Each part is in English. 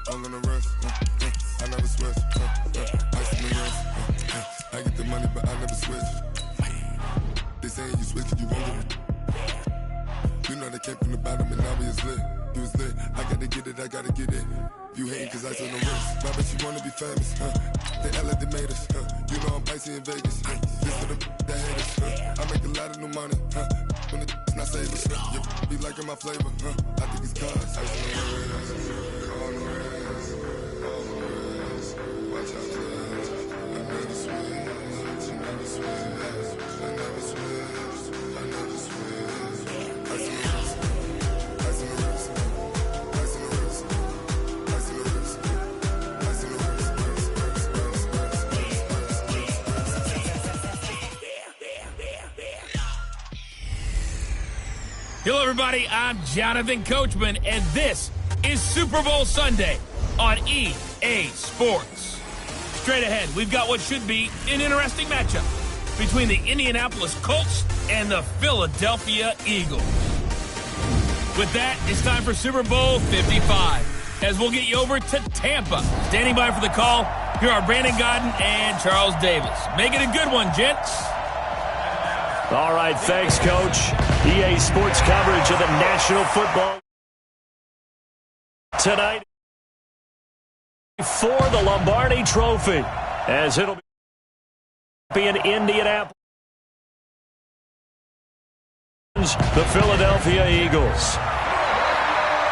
All in the rest, I never switch. Ice in the rest, I get the money, but I never switch. They saying you switch, you won't get it. You know they came from the bottom and now we is lit. You was lit, I gotta get it, I gotta get it. You hating cause ice on the wrist. My bitch, you wanna be famous, They act like they made us, You know I'm icy in Vegas, This for the that hate us, I make a lot of new money, When it's not savers, You be liking my flavor, I think it's cause ice on the wrist, on the wrist, on the wrist. Watch out, cuz I never switch, I never switch, I never switch, I never switch. Ice on the wrist, ice on the wrist, ice on the wrist, ice on the wrist, ice on the wrist. Hello, everybody. I'm Jonathan Coachman, and this is Super Bowl Sunday on EA Sports. Straight ahead, we've got what should be an interesting matchup between the Indianapolis Colts and the Philadelphia Eagles. With that, it's time for Super Bowl 55, as we'll get you over to Tampa. Standing by for the call, here are Brandon Godden and Charles Davis. Make it a good one, gents. All right, thanks, Coach. EA Sports coverage of the National Football tonight for the Lombardi Trophy, as it'll be in Indianapolis. The Philadelphia Eagles.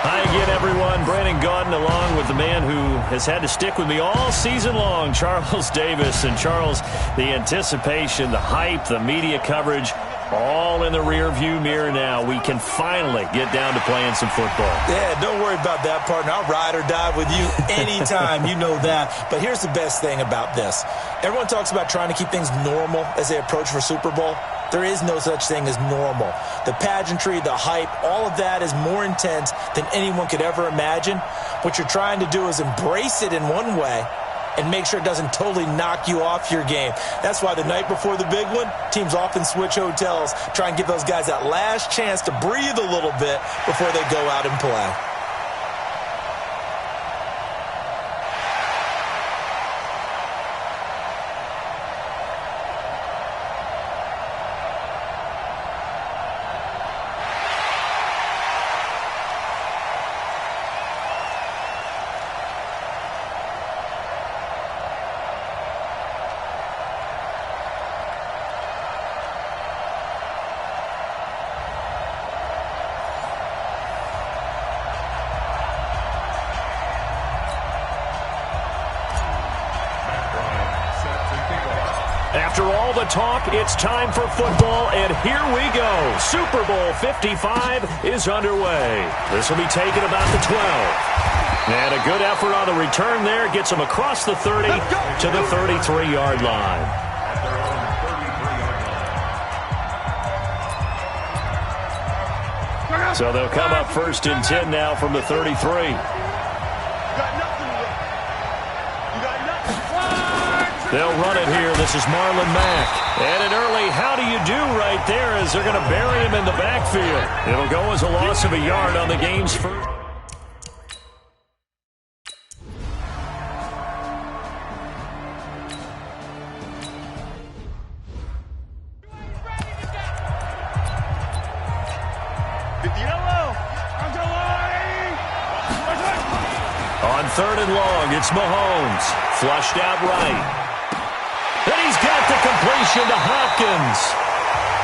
Hi again, everyone. Brandon Gaudin along with the man who has had to stick with me all season long, Charles Davis. And Charles, the anticipation, the hype, the media coverage, all in the rear-view mirror now. We can finally get down to playing some football. Yeah, don't worry about that, partner. I'll ride or die with you anytime. You know that. But here's the best thing about this. Everyone talks about trying to keep things normal as they approach for Super Bowl. There is no such thing as normal. The pageantry, the hype, all of that is more intense than anyone could ever imagine. What you're trying to do is embrace it in one way and make sure it doesn't totally knock you off your game. That's why the night before the big one, teams often switch hotels, try and give those guys that last chance to breathe a little bit before they go out and play. After all the talk, it's time for football, and here we go. Super Bowl 55 is underway. This will be taken about the 12. And a good effort on the return there gets them across the 30 to the 33-yard line. So they'll come up first and 10 now from the 33. They'll run it here. This is Marlon Mack. And an early how do you do right there as they're going to bury him in the backfield. It'll go as a loss of a yard on the game's first. On third and long, it's Mahomes. Flushed out right. And he's got the completion to Hopkins.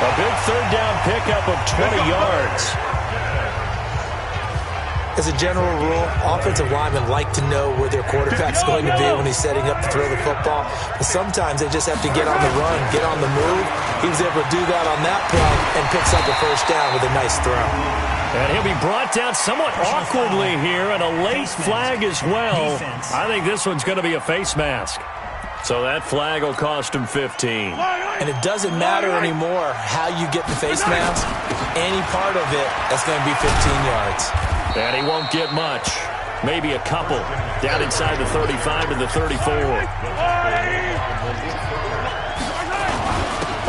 A big third down pickup of 20 yards. As a general rule, offensive linemen like to know where their quarterback's going to be when he's setting up to throw the football. But sometimes they just have to get on the run, get on the move. He was able to do that on that play and picks up the first down with a nice throw. And he'll be brought down somewhat awkwardly here, and a late flag as well. I think this one's going to be a face mask. So that flag will cost him 15. And it doesn't matter anymore how you get the face mask. Any part of it, that's going to be 15 yards. And he won't get much. Maybe a couple. Down inside the 35 to the 34.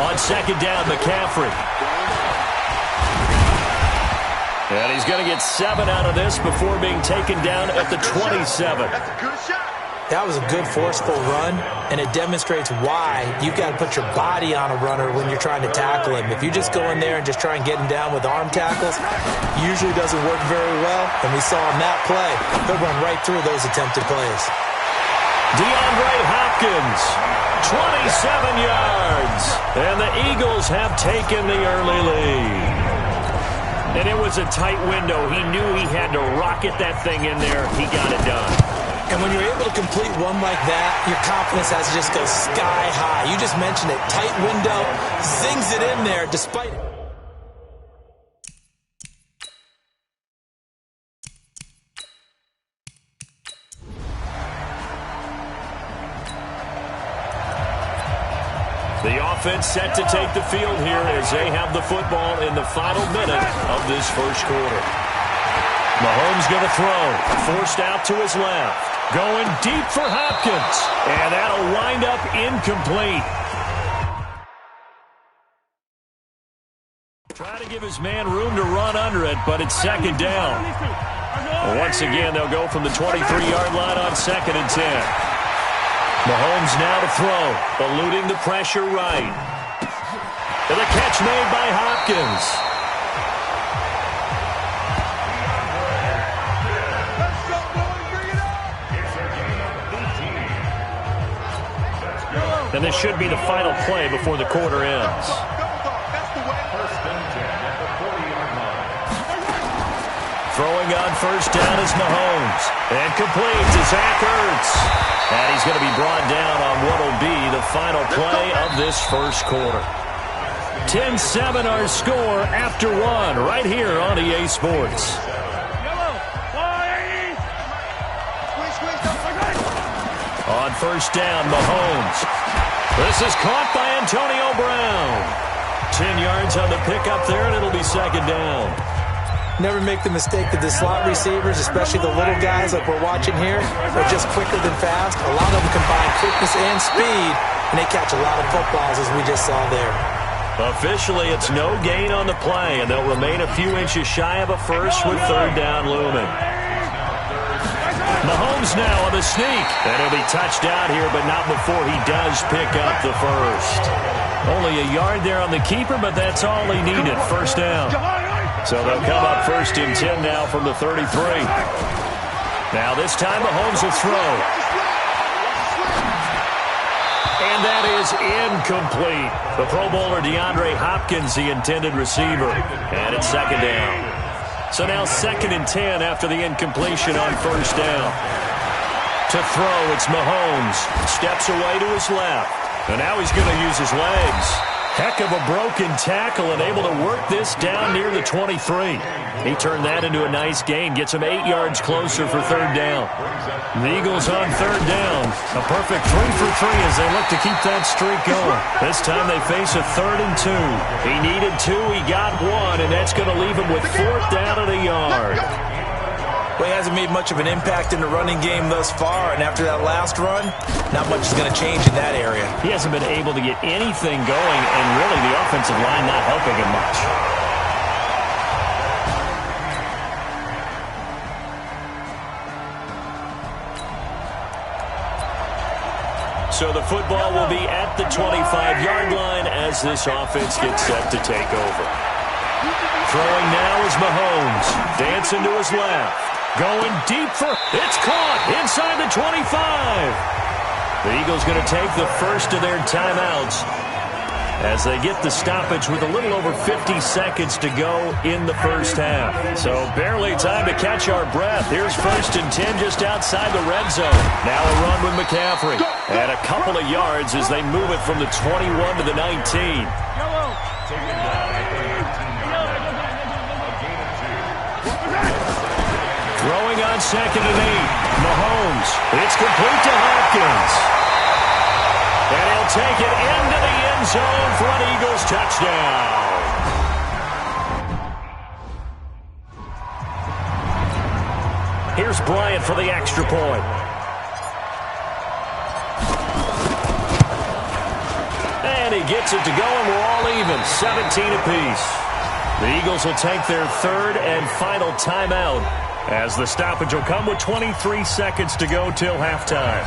On second down, McCaffrey. And he's going to get 7 out of this before being taken down at the 27. That was a good forceful run, and it demonstrates why you've got to put your body on a runner when you're trying to tackle him. If you just go in there and just try and get him down with arm tackles, usually doesn't work very well, and we saw on that play, he'll run right through those attempted plays. DeAndre Hopkins, 27 yards, and the Eagles have taken the early lead. And it was a tight window. He knew he had to rocket that thing in there. He got it done. And when you're able to complete one like that, your confidence has to just go sky high. You just mentioned it. Tight window, zings it in there despite it. The offense set to take the field here as they have the football in the final minute of this first quarter. Mahomes going to throw. Forced out to his left. Going deep for Hopkins. And that'll wind up incomplete. Trying to give his man room to run under it, but it's second down. Once again, they'll go from the 23-yard line on 2nd and 10. Mahomes now to throw, eluding the pressure right. And the catch made by Hopkins. And this should be the final play before the quarter ends. Throwing on first down is Mahomes. And complete to Zach Ertz. And he's going to be brought down on what will be the final play of this first quarter. 10-7 our score after 1 right here on EA Sports. On first down, Mahomes. This is caught by Antonio Brown. 10 yards on the pickup there, and it'll be second down. Never make the mistake that the slot receivers, especially the little guys like we're watching here, are just quicker than fast. A lot of them combine quickness and speed, and they catch a lot of footballs, as we just saw there. Officially, it's no gain on the play, and they'll remain a few inches shy of a first with third down looming. Mahomes now on the sneak. And he'll be touched out here, but not before he does pick up the first. Only a yard there on the keeper, but that's all he needed. First down. So they'll come up first and 10 now from the 33. Now this time Mahomes will throw. And that is incomplete. The Pro Bowler DeAndre Hopkins, the intended receiver. And it's second down. So now 2nd and 10 after the incompletion on first down. To throw, it's Mahomes. Steps away to his left. And now he's going to use his legs. Heck of a broken tackle and able to work this down near the 23. He turned that into a nice gain. Gets him 8 yards closer for third down. The Eagles on third down. A perfect 3 for 3 as they look to keep that streak going. This time they face a 3rd and 2. He needed 2. He got 1, and that's going to leave him with 4th down and a yard. Well, he hasn't made much of an impact in the running game thus far, and after that last run, not much is going to change in that area. He hasn't been able to get anything going, and really the offensive line not helping him much. So the football will be at the 25-yard line as this offense gets set to take over. Throwing now is Mahomes. Dancing to his left. Going deep for... It's caught inside the 25. The Eagles going to take the first of their timeouts as they get the stoppage with a little over 50 seconds to go in the first half. So barely time to catch our breath. Here's 1st and 10 just outside the red zone. Now a run with McCaffrey. And a couple of yards as they move it from the 21 to the 19. Throwing on 2nd and 8. Mahomes. It's complete to Hopkins. And he'll take it into the end zone for an Eagles touchdown. Here's Bryant for the extra point. And he gets it to go, and we're all even. 17 apiece. The Eagles will take their third and final timeout as the stoppage will come with 23 seconds to go till halftime.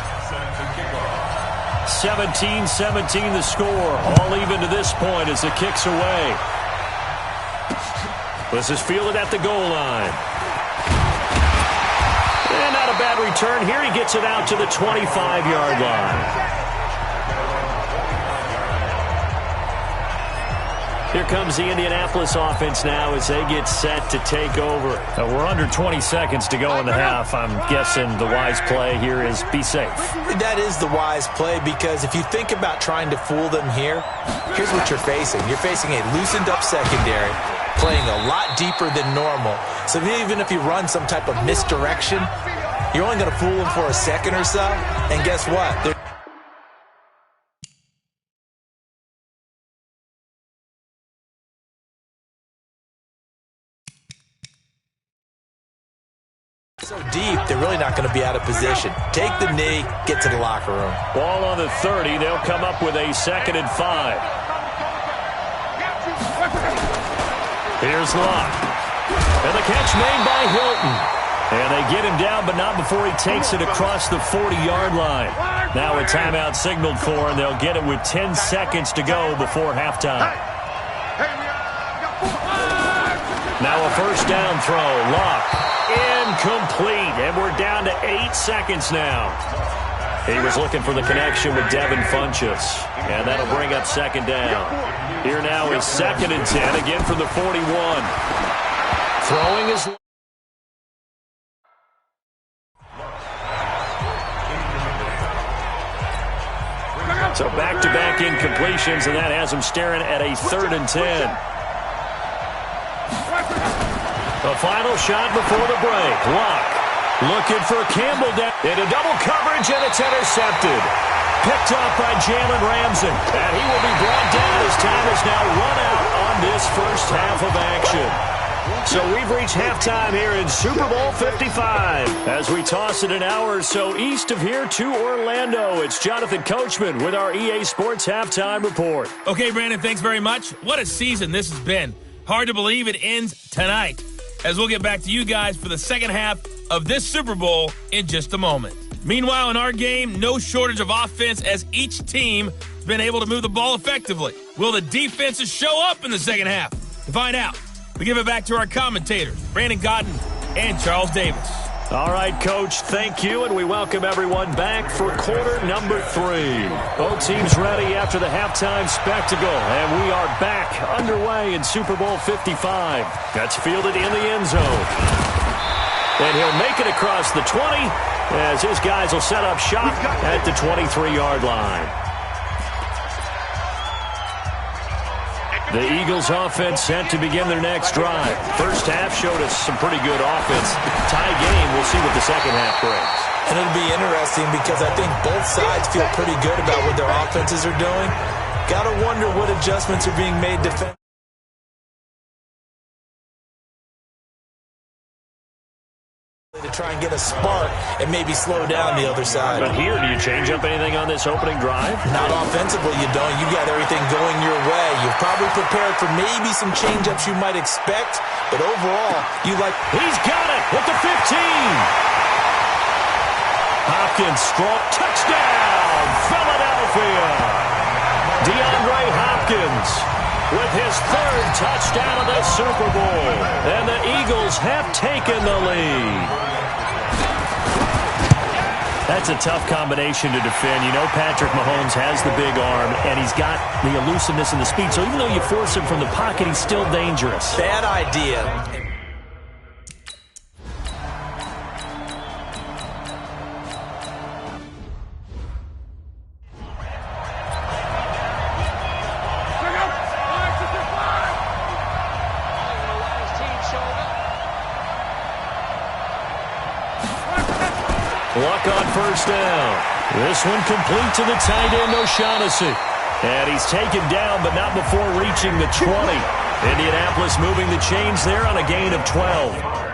17-17 the score. All even to this point as the kick's away. This is fielded at the goal line. And not a bad return here. He gets it out to the 25-yard line. Here comes the Indianapolis offense now as they get set to take over. We're under 20 seconds to go in the half. I'm guessing the wise play here is be safe. That is the wise play because if you think about trying to fool them here, here's what you're facing. You're facing a loosened up secondary, playing a lot deeper than normal. So even if you run some type of misdirection, you're only going to fool them for a second or so. And guess what? So deep, they're really not going to be out of position. Take the knee, get to the locker room. Ball on the 30. They'll come up with a 2nd and 5. Here's Locke. And the catch made by Hilton. And they get him down, but not before he takes it across the 40-yard line. Now a timeout signaled for, and they'll get it with 10 seconds to go before halftime. Now a first down throw. Locke. Incomplete, and we're down to 8 seconds now. He was looking for the connection with Devin Funchess, and that'll bring up 2nd down. Here now is 2nd and 10, again from the 41. Throwing his... So back-to-back incompletions, and that has him staring at a 3rd and 10. The final shot before the break. Locke looking for Campbell down into double coverage, and it's intercepted. Picked off by Jalen Ramsey. And he will be brought down as time is now run out on this first half of action. So we've reached halftime here in Super Bowl 55. As we toss it an hour or so east of here to Orlando, it's Jonathan Coachman with our EA Sports Halftime Report. Okay, Brandon, thanks very much. What a season this has been. Hard to believe it ends tonight, as we'll get back to you guys for the second half of this Super Bowl in just a moment. Meanwhile, in our game, no shortage of offense as each team has been able to move the ball effectively. Will the defenses show up in the second half? To find out, we give it back to our commentators, Brandon Godden and Charles Davis. All right, Coach, thank you, and we welcome everyone back for quarter number 3. Both teams ready after the halftime spectacle, and we are back underway in Super Bowl 55. That's fielded in the end zone. And he'll make it across the 20 as his guys will set up shop at the 23-yard line. The Eagles offense set to begin their next drive. First half showed us some pretty good offense. Tie game, we'll see what the second half brings. And it'll be interesting because I think both sides feel pretty good about what their offenses are doing. Got to wonder what adjustments are being made defensively to try and get a spark and maybe slow down the other side. But here, do you change up anything on this opening drive? Not offensively, you don't. You got everything going your way. You've probably prepared for maybe some change-ups you might expect, but overall, you like... He's got it at the 15. Hopkins, strong touchdown, Philadelphia. DeAndre Hopkins with his 3rd touchdown of the Super Bowl. And the Eagles have taken the lead. That's a tough combination to defend. You know Patrick Mahomes has the big arm, and he's got the elusiveness and the speed. So even though you force him from the pocket, he's still dangerous. Bad idea. Luck on first down. This one complete to the tight end, O'Shaughnessy. And he's taken down, but not before reaching the 20. Indianapolis moving the chains there on a gain of 12.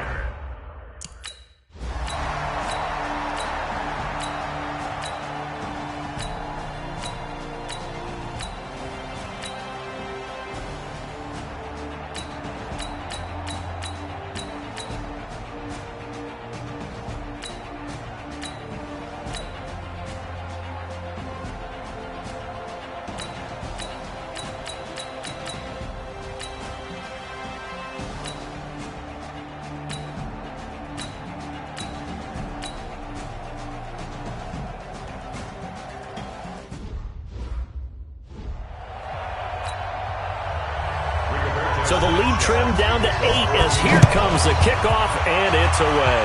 So the lead trimmed down to 8 as here comes the kickoff, and it's away.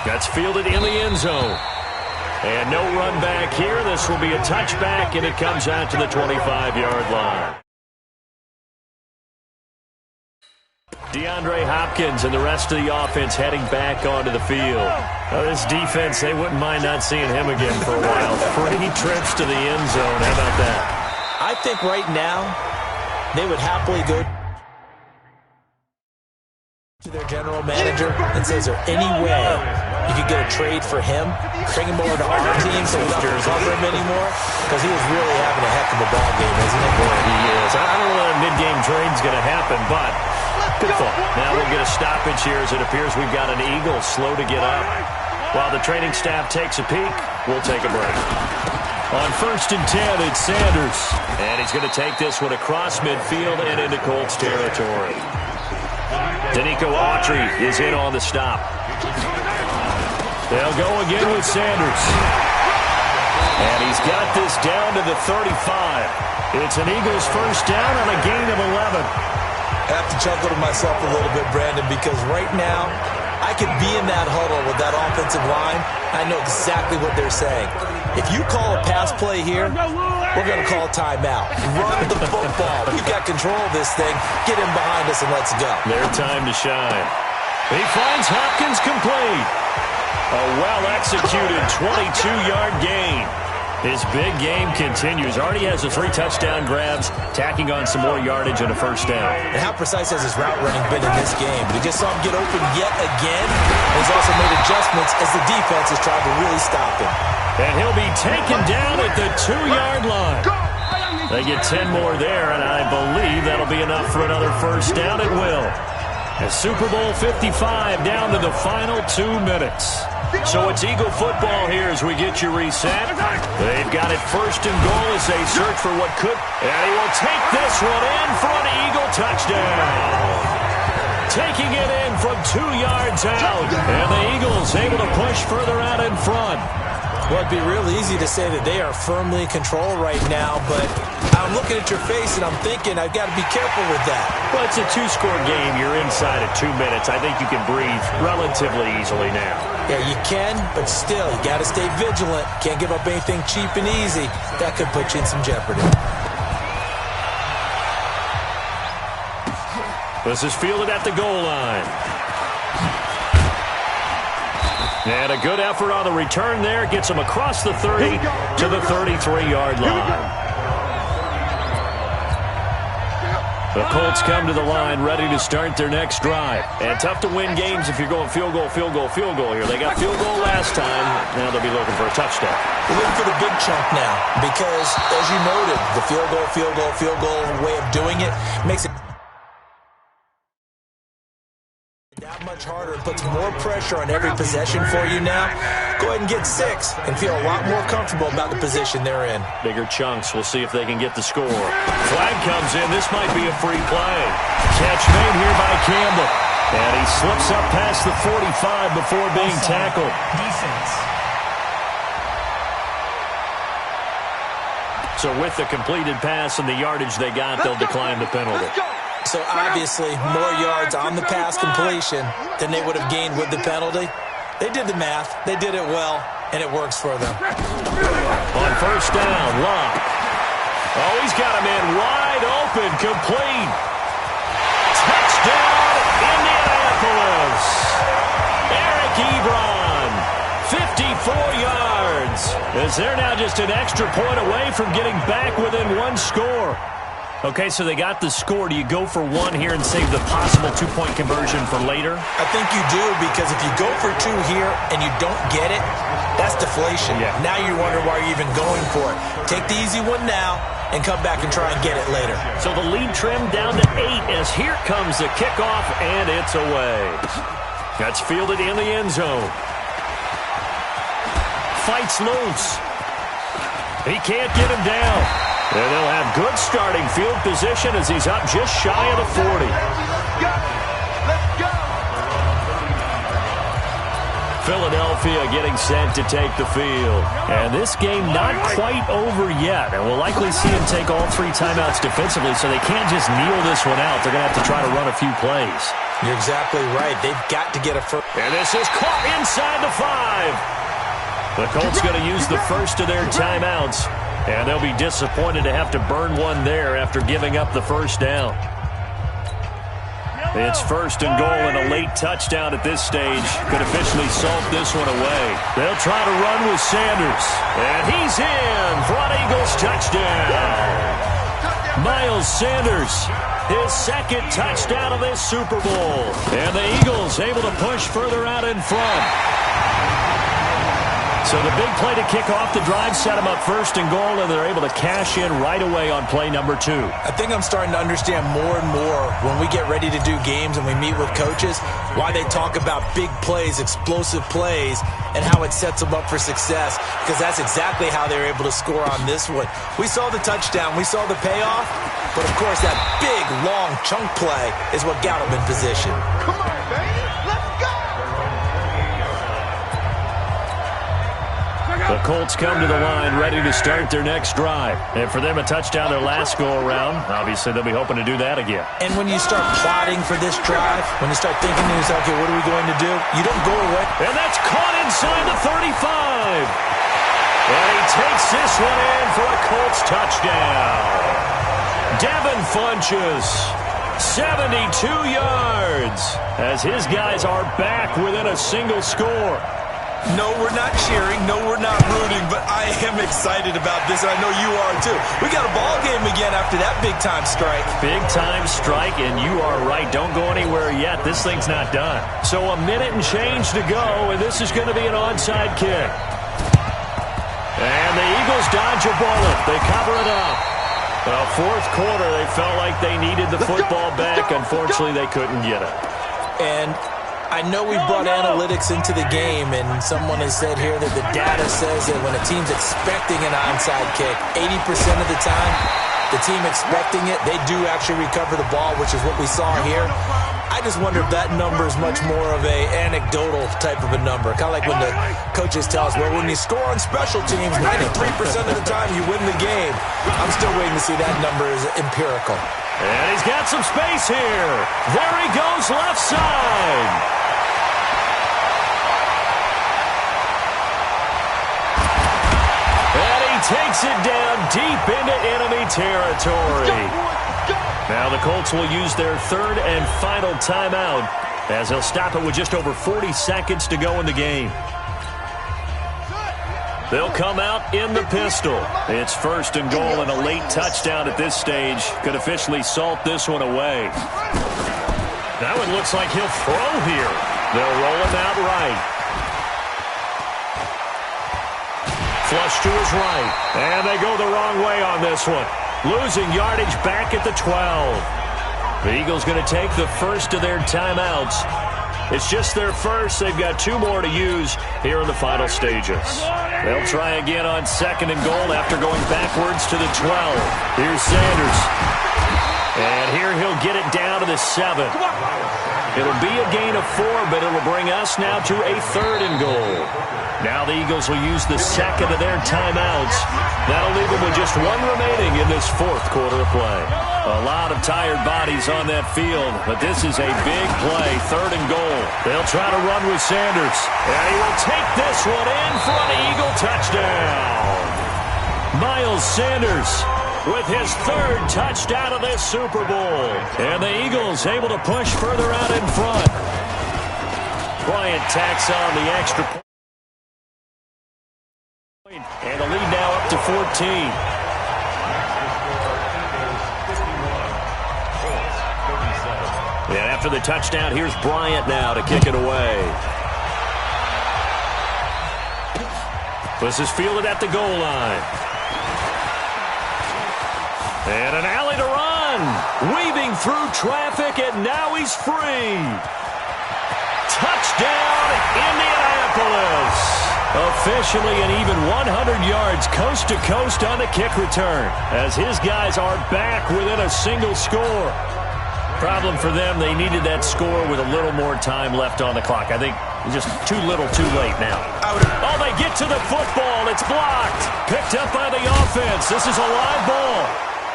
That's fielded in the end zone. And no run back here. This will be a touchback, and it comes out to the 25-yard line. DeAndre Hopkins and the rest of the offense heading back onto the field. Now, this defense, they wouldn't mind not seeing him again for a while. 3 trips to the end zone. How about that? I think right now they would happily go to their general manager and say, is there any way you could get a trade for him? Bring him over to our team so we don't cover him anymore? Because he was really having a heck of a ball game, isn't he? Boy, he is. I don't know when a mid-game trade's going to happen, but good thought. Now we'll get a stoppage here as it appears we've got an Eagle slow to get up. While the training staff takes a peek, we'll take a break. On 1st and 10, it's Sanders. And he's going to take this one across midfield and into Colts territory. Danico Autry is in on the stop. They'll go again with Sanders. And he's got this down to the 35. It's an Eagles first down on a gain of 11. I have to chuckle to myself a little bit, Brandon, because right now I could be in that huddle with that offensive line. I know exactly what they're saying. If you call a pass play here, we're going to call a timeout. Run the football. We've got control of this thing. Get him behind us and let's go. Their time to shine. He finds Hopkins complete. A well-executed 22-yard gain. His big game continues. Already has the 3 touchdown grabs, tacking on some more yardage and a first down. And how precise has his route running been in this game? We just saw him get open yet again. And he's also made adjustments as the defense has tried to really stop him. And he'll be taken down at the 2-yard line. They get 10 more there, and I believe that'll be enough for another first down. It will. As Super Bowl 55 down to the final 2 minutes. So it's Eagle football here as we get you reset. They've got it 1st and goal as they search for what could. And he will take this one in for an Eagle touchdown. Taking it in from 2 yards out. And the Eagles able to push further out in front. Well, it'd be real easy to say that they are firmly in control right now, but I'm looking at your face and I'm thinking I've got to be careful with that. Well, it's a 2-score game. You're inside at 2 minutes. I think you can breathe relatively easily now. Yeah, you can, but still, you got to stay vigilant. Can't give up anything cheap and easy. That could put you in some jeopardy. This is fielded at the goal line. And a good effort on the return there. Gets him across the 30 to the 33-yard line. The Colts come to the line ready to start their next drive. And tough to win games if you're going field goal, field goal, field goal here. They got field goal last time. Now they'll be looking for a touchdown. We're looking for the big chunk now because, as you noted, the field goal way of doing it makes it that much harder. It puts more pressure on every possession for you now. Go ahead and get 6 and feel a lot more comfortable about the position they're in. Bigger chunks. We'll see if they can get the score. Flag comes in. This might be a free play. Catch made here by Campbell. And he slips up past the 45 before being tackled. Defense. So with the completed pass and the yardage they got, they'll decline the penalty. So obviously more yards on the pass completion than they would have gained with the penalty. They did the math. They did it well, and it works for them. On first down, Locke. Oh, he's got a man wide open, complete. Touchdown, Indianapolis. Eric Ebron, 54 yards. As they're now just an extra point away from getting back within 1 score. Okay, so they got the score. Do you go for 1 here and save the possible 2-point conversion for later? I think you do, because if you go for 2 here and you don't get it, that's deflation. Yeah. Now you wonder why you're even going for it. Take the easy one now and come back and try and get it later. So the lead trimmed down to 8 as here comes the kickoff, and it's away. That's fielded in the end zone. Fights loose. He can't get him down. And they'll have good starting field position as he's up just shy of the 40. Philadelphia getting set to take the field. And this game not quite over yet. And we'll likely see him take all 3 timeouts defensively, so they can't just kneel this one out. They're going to have to try to run a few plays. You're exactly right. They've got to get a first. And this is caught inside the 5. The Colts going to use the first of their timeouts. And they'll be disappointed to have to burn one there after giving up the first down. It's 1st and goal, and a late touchdown at this stage could officially salt this one away. They'll try to run with Sanders. And he's in for an Eagles touchdown. Miles Sanders, his 2nd touchdown of this Super Bowl. And the Eagles able to push further out in front. So the big play to kick off the drive set them up 1st and goal, and they're able to cash in right away on play number 2. I think I'm starting to understand more and more when we get ready to do games and we meet with coaches why they talk about big plays, explosive plays, and how it sets them up for success, because that's exactly how they're able to score on this one. We saw the touchdown. We saw the payoff. But, of course, that big, long chunk play is what got them in position. Come on, baby. Let's go. The Colts come to the line ready to start their next drive. And for them, a touchdown their last go-around. Obviously, they'll be hoping to do that again. And when you start plotting for this drive, when you start thinking to yourself, okay, what are we going to do? You don't go away. And that's caught inside the 35. And he takes this one in for a Colts touchdown. Devin Funchess, 72 yards, as his guys are back within a single score. No, we're not cheering. No, we're not rooting, but I am excited about this, and I know you are too. We got a ball game again after that big-time strike. Big-time strike, and you are right. Don't go anywhere yet. This thing's not done. So a minute and change to go, and this is going to be an onside kick. And the Eagles dodge a bullet. They cover it up. Well, 4th quarter, they felt like they needed the football back. Unfortunately, they couldn't get it. And I know we brought analytics into the game, and someone has said here that the data says that when a team's expecting an onside kick, 80% of the time, the team expecting it, they do actually recover the ball, which is what we saw here. I just wonder if that number is much more of a anecdotal type of a number. Kind of like when the coaches tell us, well, when you score on special teams, 93% of the time you win the game. I'm still waiting to see that number is empirical. And he's got some space here. There he goes, left side. And he takes it down deep into enemy territory. Now the Colts will use their 3rd and final timeout as they'll stop it with just over 40 seconds to go in the game. They'll come out in the pistol. It's 1st and goal, and a late touchdown at this stage could officially salt this one away. Now it looks like he'll throw here. They'll roll him out right. Flush to his right. And they go the wrong way on this one. Losing yardage back at the 12. The Eagles going to take the first of their timeouts. It's just their first. They've got 2 more to use here in the final stages. They'll try again on 2nd and goal after going backwards to the 12. Here's Sanders. And here he'll get it down to the 7. It'll be a gain of 4, but it'll bring us now to a 3rd and goal. Now the Eagles will use the 2nd of their timeouts. That'll leave them with just 1 remaining in this 4th quarter of play. A lot of tired bodies on that field, but this is a big play, 3rd and goal. They'll try to run with Sanders, and he will take this one in for an Eagle touchdown. Miles Sanders with his 3rd touchdown of this Super Bowl. And the Eagles able to push further out in front. Bryant tacks on the extra point. And the lead now up to 14. And after the touchdown, here's Bryant now to kick it away. This is fielded at the goal line. And an alley to run. Weaving through traffic, and now he's free. Touchdown, Indianapolis. Officially an even 100 yards coast to coast on the kick return, as his guys are back within a single score. Problem for them, they needed that score with a little more time left on the clock. I think Just too little too late now. Oh, they get to the football. It's blocked. Picked up by the offense. This is a live ball.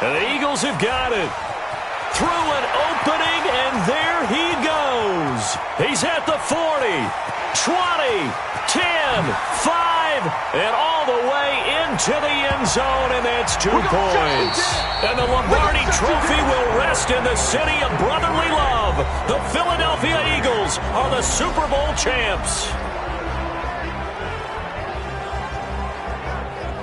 And the Eagles have got it. Through an opening, and there he goes. He's at the 40, 20, 10, 5, and all the way into the end zone, and that's 2 points. And the Lombardi Trophy will rest in the city of brotherly love. The Philadelphia Eagles are the Super Bowl champs.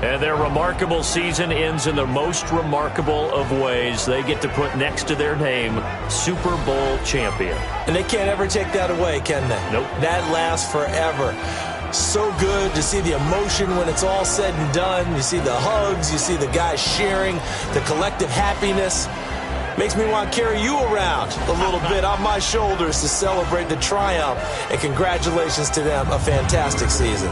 And their remarkable season ends in the most remarkable of ways. They get to put next to their name, Super Bowl champion. And they can't ever take that away, can they? Nope. That lasts forever. So good to see the emotion when it's all said and done. You see the hugs. You see the guys sharing, the collective happiness. Makes me want to carry you around a little bit on my shoulders to celebrate the triumph. And congratulations to them. A fantastic season.